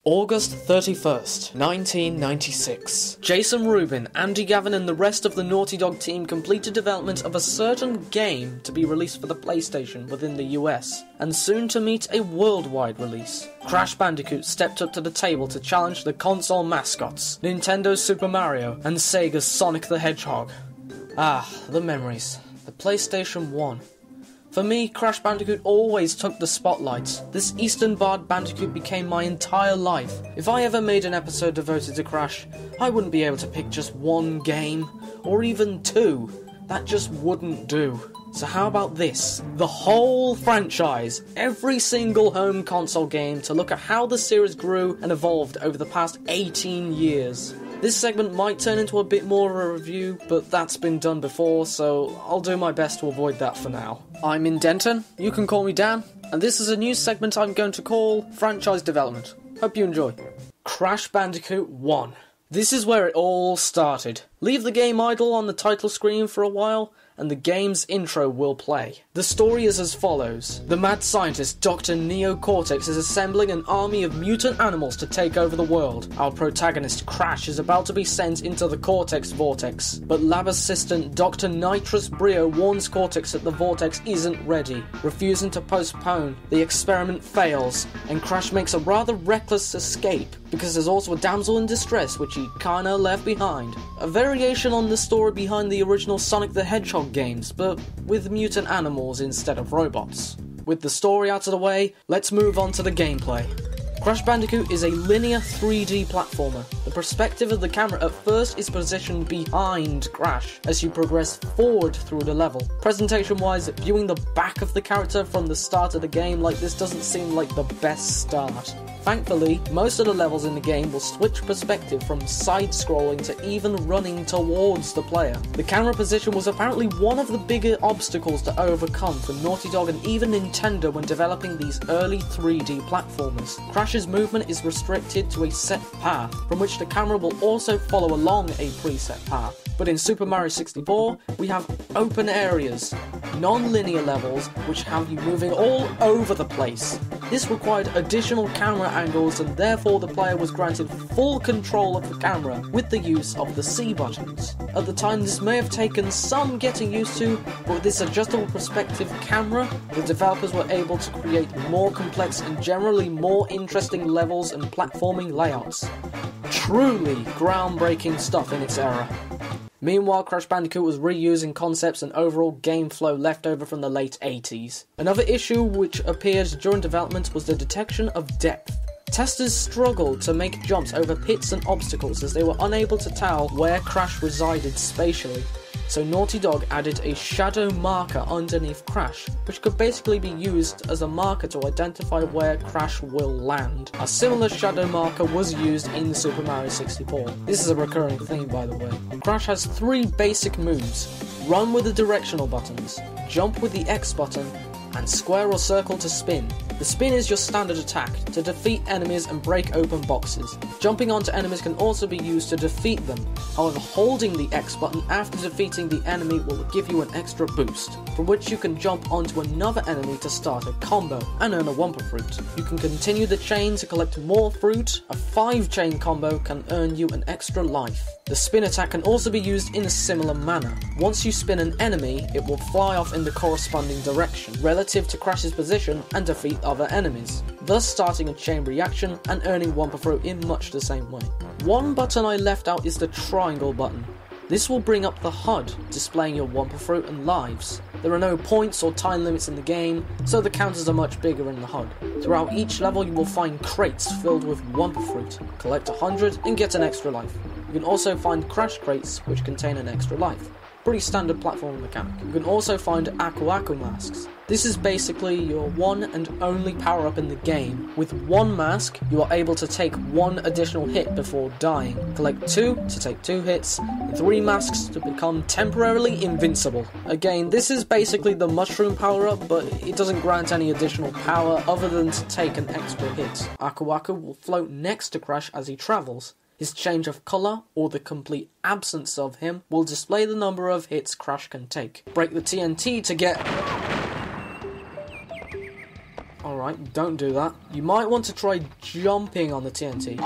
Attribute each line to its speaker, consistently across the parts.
Speaker 1: August 31st, 1996. Jason Rubin, Andy Gavin and the rest of the Naughty Dog team completed development of a certain game to be released for the PlayStation within the US, and soon to meet a worldwide release. Crash Bandicoot stepped up to the table to challenge the console mascots, Nintendo's Super Mario and Sega's Sonic the Hedgehog. Ah, the memories. The PlayStation 1. For me, Crash Bandicoot always took the spotlight. This Eastern-barred Bandicoot became my entire life. If I ever made an episode devoted to Crash, I wouldn't be able to pick just one game, or even two. That just wouldn't do. So how about this? The whole franchise, every single home console game, to look at how the series grew and evolved over the past 18 years. This segment might turn into a bit more of a review, but that's been done before, so I'll do my best to avoid that for now. I'm in Denton, you can call me Dan, and this is a new segment I'm going to call Franchise Development. Hope you enjoy. Crash Bandicoot 1. This is where it all started. Leave the game idle on the title screen for a while, and the game's intro will play. The story is as follows. The mad scientist Dr. Neo Cortex is assembling an army of mutant animals to take over the world. Our protagonist Crash is about to be sent into the Cortex Vortex, but lab assistant Dr. Nitrous Brio warns Cortex that the Vortex isn't ready. Refusing to postpone, the experiment fails, and Crash makes a rather reckless escape, because there's also a damsel in distress which he kinda left behind. A variation on the story behind the original Sonic the Hedgehog games, but with mutant animals instead of robots. With the story out of the way, let's move on to the gameplay. Crash Bandicoot is a linear 3D platformer. The perspective of the camera at first is positioned behind Crash as you progress forward through the level. Presentation-wise, viewing the back of the character from the start of the game like this doesn't seem like the best start. Thankfully, most of the levels in the game will switch perspective from side-scrolling to even running towards the player. The camera position was apparently one of the bigger obstacles to overcome for Naughty Dog and even Nintendo when developing these early 3D platformers. Crash's movement is restricted to a set path, from which the camera will also follow along a preset path. But in Super Mario 64, we have open areas, non-linear levels, which have you moving all over the place. This required additional camera angles, and therefore the player was granted full control of the camera with the use of the C buttons. At the time, this may have taken some getting used to, but with this adjustable perspective camera, the developers were able to create more complex and generally more interesting levels and platforming layouts. Truly groundbreaking stuff in its era. Meanwhile, Crash Bandicoot was reusing concepts and overall game flow left over from the late 80s. Another issue which appeared during development was the detection of depth. Testers struggled to make jumps over pits and obstacles as they were unable to tell where Crash resided spatially. So Naughty Dog added a shadow marker underneath Crash, which could basically be used as a marker to identify where Crash will land. A similar shadow marker was used in Super Mario 64. This is a recurring theme, by the way. Crash has three basic moves: run with the directional buttons, jump with the X button, and square or circle to spin. The spin is your standard attack, to defeat enemies and break open boxes. Jumping onto enemies can also be used to defeat them, however holding the X button after defeating the enemy will give you an extra boost, from which you can jump onto another enemy to start a combo, and earn a Wumpa Fruit. You can continue the chain to collect more fruit. A 5-chain combo can earn you an extra life. The spin attack can also be used in a similar manner. Once you spin an enemy, it will fly off in the corresponding direction, relative to Crash's position, and defeat other enemies, thus starting a chain reaction and earning Wumpa Fruit in much the same way. One button I left out is the triangle button. This will bring up the HUD, displaying your Wumpa Fruit and lives. There are no points or time limits in the game, so the counters are much bigger in the HUD. Throughout each level you will find crates filled with Wumpa Fruit. Collect 100 and get an extra life. You can also find Crash crates which contain an extra life. Pretty standard platform mechanic. You can also find Aku Aku masks. This is basically your one and only power up in the game. With one mask, you are able to take one additional hit before dying. Collect 2 to take 2 hits, and 3 masks to become temporarily invincible. Again, this is basically the mushroom power up, but it doesn't grant any additional power other than to take an extra hit. Aku Aku will float next to Crash as he travels. His change of colour, or the complete absence of him, will display the number of hits Crash can take. Break the TNT to get... Alright. Alright, don't do that. You might want to try jumping on the TNT,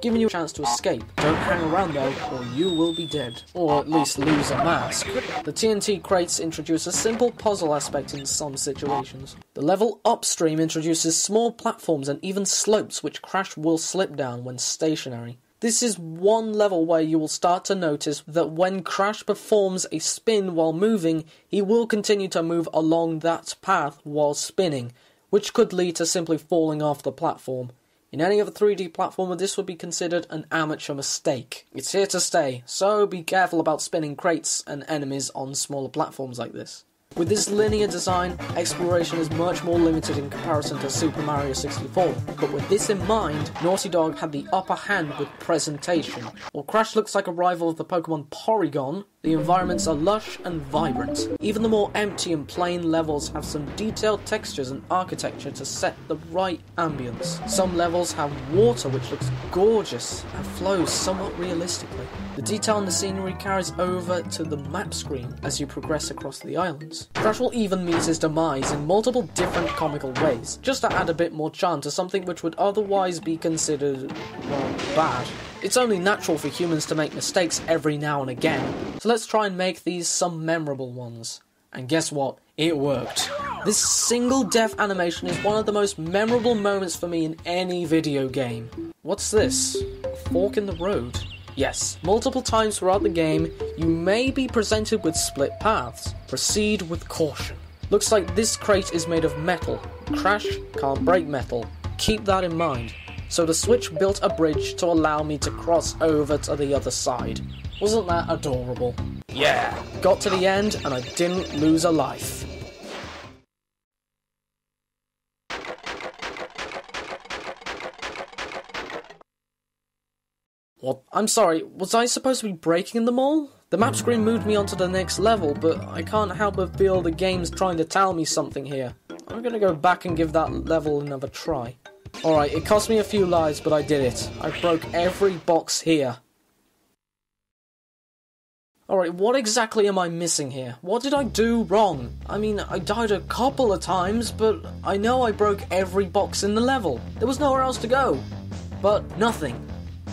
Speaker 1: giving you a chance to escape. Don't hang around though, or you will be dead. Or at least lose a mask. The TNT crates introduce a simple puzzle aspect in some situations. The level upstream introduces small platforms and even slopes which Crash will slip down when stationary. This is one level where you will start to notice that when Crash performs a spin while moving, he will continue to move along that path while spinning, which could lead to simply falling off the platform. In any other 3D platformer, this would be considered an amateur mistake. It's here to stay, so be careful about spinning crates and enemies on smaller platforms like this. With this linear design, exploration is much more limited in comparison to Super Mario 64, but with this in mind, Naughty Dog had the upper hand with presentation. While Crash looks like a rival of the Pokemon Porygon, the environments are lush and vibrant. Even the more empty and plain levels have some detailed textures and architecture to set the right ambience. Some levels have water which looks gorgeous and flows somewhat realistically. The detail in the scenery carries over to the map screen as you progress across the islands. Crash will even meet his demise in multiple different comical ways, just to add a bit more charm to something which would otherwise be considered, well, bad. It's only natural for humans to make mistakes every now and again, so let's try and make these some memorable ones. And guess what? It worked. This single death animation is one of the most memorable moments for me in any video game. What's this? A fork in the road? Yes, multiple times throughout the game, you may be presented with split paths. Proceed with caution. Looks like this crate is made of metal. Crash can't break metal. Keep that in mind. So the Switch built a bridge to allow me to cross over to the other side. Wasn't that adorable? Yeah, got to the end and I didn't lose a life. What? I'm sorry, was I supposed to be breaking them all? The map screen moved me onto the next level, but I can't help but feel the game's trying to tell me something here. I'm gonna go back and give that level another try. Alright, it cost me a few lives, but I did it. I broke every box here. Alright, what exactly am I missing here? What did I do wrong? I mean, I died a couple of times, but I know I broke every box in the level. There was nowhere else to go. But nothing.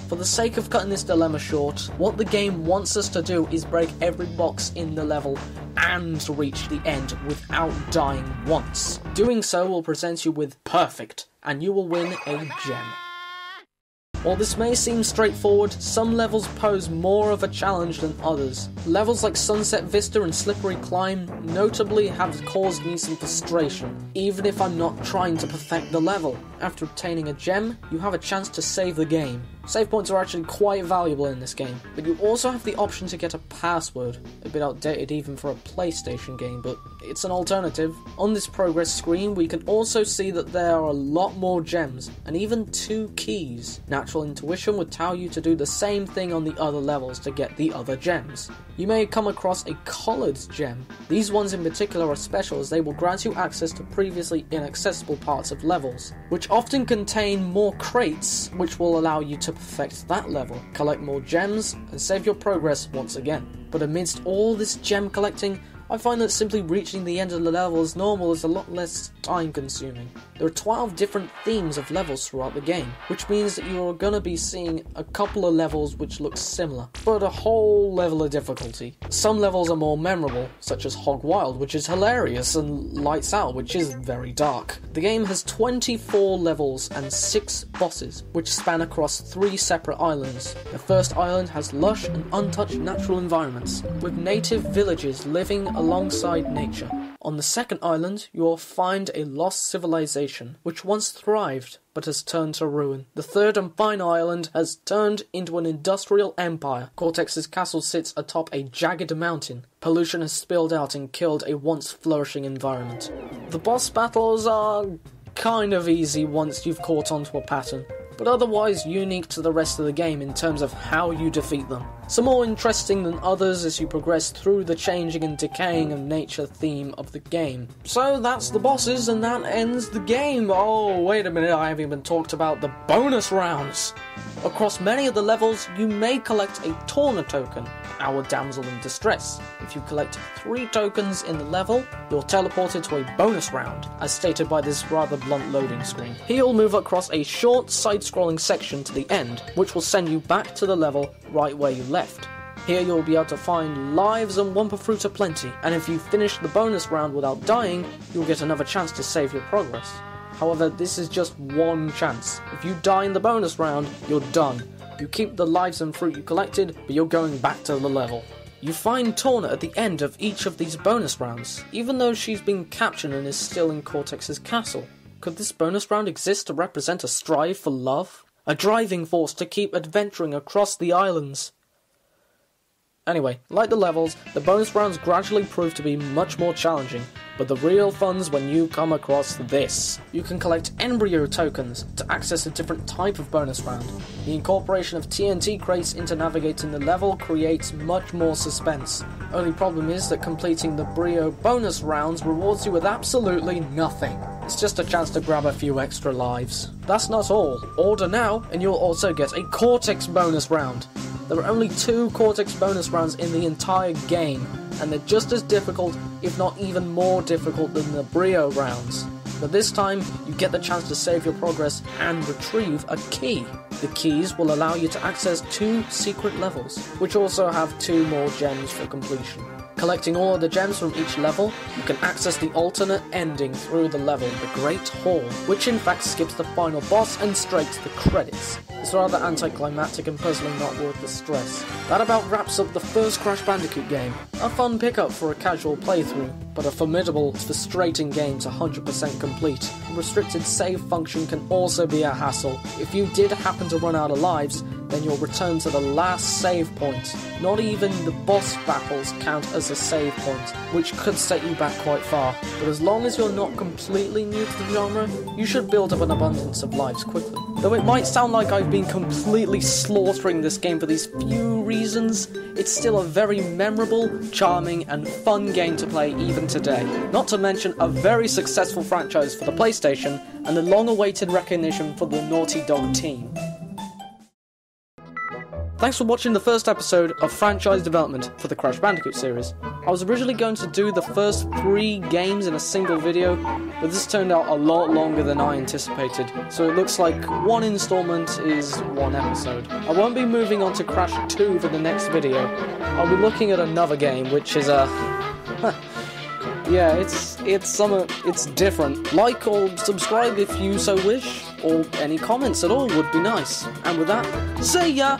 Speaker 1: For the sake of cutting this dilemma short, what the game wants us to do is break every box in the level and reach the end without dying once. Doing so will present you with perfect, and you will win a gem. While this may seem straightforward, some levels pose more of a challenge than others. Levels like Sunset Vista and Slippery Climb notably have caused me some frustration, even if I'm not trying to perfect the level. After obtaining a gem, you have a chance to save the game. Save points are actually quite valuable in this game, but you also have the option to get a password. A bit outdated even for a PlayStation game, but it's an alternative. On this progress screen, we can also see that there are a lot more gems, and even 2 keys. Natural intuition would tell you to do the same thing on the other levels to get the other gems. You may come across a coloured gem. These ones in particular are special as they will grant you access to previously inaccessible parts of levels, which often contain more crates, which will allow you to perfect that level, collect more gems, and save your progress once again. But amidst all this gem collecting, I find that simply reaching the end of the level as normal is a lot less time consuming. There are 12 different themes of levels throughout the game, which means that you are going to be seeing a couple of levels which look similar, but a whole level of difficulty. Some levels are more memorable, such as Hog Wild, which is hilarious, and Lights Out, which is very dark. The game has 24 levels and 6 bosses, which span across 3 separate islands. The first island has lush and untouched natural environments, with native villages living alongside nature. On the second island, you will find a lost civilization, which once thrived, but has turned to ruin. The third and final island has turned into an industrial empire. Cortex's castle sits atop a jagged mountain. Pollution has spilled out and killed a once flourishing environment. The boss battles are kind of easy once you've caught onto a pattern, but otherwise unique to the rest of the game in terms of how you defeat them. Some more interesting than others as you progress through the changing and decaying of nature theme of the game. So that's the bosses, and that ends the game. Oh, wait a minute, I haven't even talked about the bonus rounds. Across many of the levels, you may collect a Torna token, our damsel in distress. If you collect 3 tokens in the level, you're teleported to a bonus round, as stated by this rather blunt loading screen. Here you'll move across a short side-scrolling section to the end, which will send you back to the level right where you left. Here you'll be able to find lives and Wumpa Fruit aplenty, and if you finish the bonus round without dying, you'll get another chance to save your progress. However, this is just one chance. If you die in the bonus round, you're done. You keep the lives and fruit you collected, but you're going back to the level. You find Torna at the end of each of these bonus rounds, even though she's been captured and is still in Cortex's castle. Could this bonus round exist to represent a strive for love? A driving force to keep adventuring across the islands? Anyway, like the levels, the bonus rounds gradually prove to be much more challenging, but the real fun's when you come across this. You can collect embryo tokens to access a different type of bonus round. The incorporation of TNT crates into navigating the level creates much more suspense. Only problem is that completing the Brio bonus rounds rewards you with absolutely nothing. It's just a chance to grab a few extra lives. That's not all. Order now and you'll also get a Cortex bonus round. There are only 2 Cortex bonus rounds in the entire game, and they're just as difficult, if not even more difficult than the Brio rounds. But this time, you get the chance to save your progress and retrieve a key. The keys will allow you to access 2 secret levels, which also have 2 more gems for completion. Collecting all of the gems from each level, you can access the alternate ending through the level, the Great Hall, which in fact skips the final boss and straight to the credits. It's rather anticlimactic and puzzling, not worth the stress. That about wraps up the first Crash Bandicoot game. A fun pickup for a casual playthrough, but a formidable, frustrating game to 100% complete. The restricted save function can also be a hassle. If you did happen to run out of lives, then you'll return to the last save point. Not even the boss battles count as a save point, which could set you back quite far. But as long as you're not completely new to the genre, you should build up an abundance of lives quickly. Though it might sound like I've been completely slaughtering this game for these few reasons, it's still a very memorable, charming, and fun game to play even today. Not to mention a very successful franchise for the PlayStation, and the long-awaited recognition for the Naughty Dog team. Thanks for watching the first episode of franchise development for the Crash Bandicoot series. I was originally going to do the first 3 games in a single video, but this turned out a lot longer than I anticipated, so it looks like one installment is 1 episode. I won't be moving on to Crash 2 for the next video. I'll be looking at another game, which is yeah, it's different. Like or subscribe if you so wish, or any comments at all would be nice. And with that, see ya!